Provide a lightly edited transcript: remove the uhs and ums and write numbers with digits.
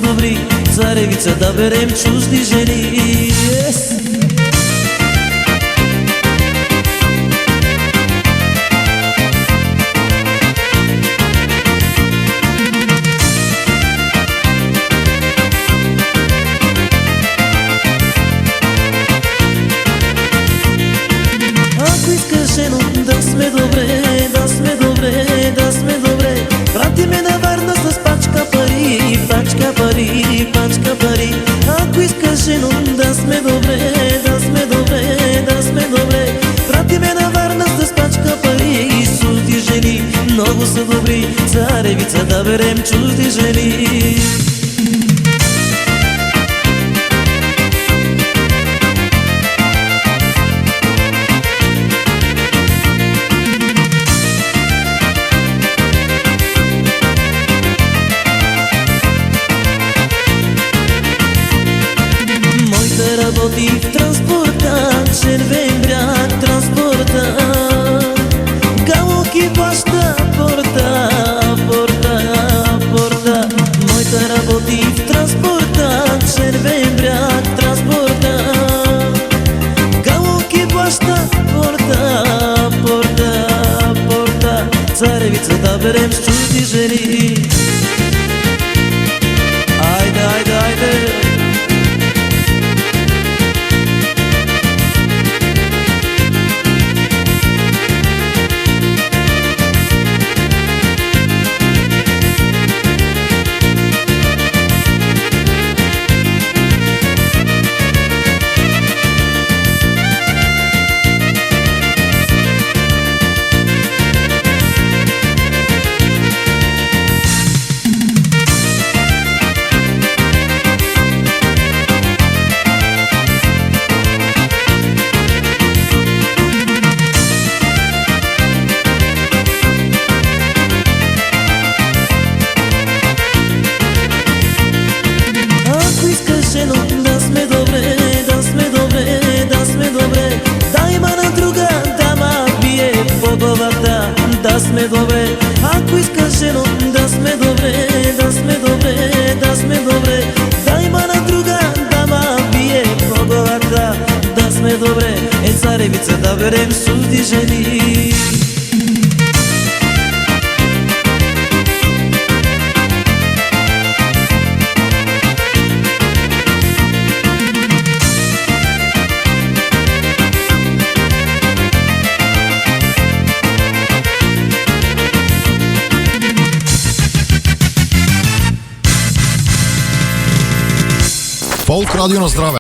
добри, царевица да берем чужди жени. Ако искаш жено да сме добре, да сме добре, да сме добре, прати ме на Варна с пачка пари, пачка пари, пачка пари. Ако искаш жено да сме добре, да сме добре, да сме добре, прати ме на Варна с пачка пари и чужди жени. Много са добри, царевица да берем чужди жени. Работи в транспорта, червен бряг транспорта, галоки плаща порта, порта, порта. Моята работи в транспорта, червен бряг транспорта, галоки плаща порта, порта, порта. Царевица да берем с чужди жени. Айде, айде, айде. Жено, да сме добре, да сме добре, да сме добре, да има на друга дама бие по главата, да сме добре. Ако искаш жено, да сме добре, да сме добре, да сме добре, да има на друга дама бие по главата, да сме добре. Царевица да берем с чужди жени. Фолк радио на здраве.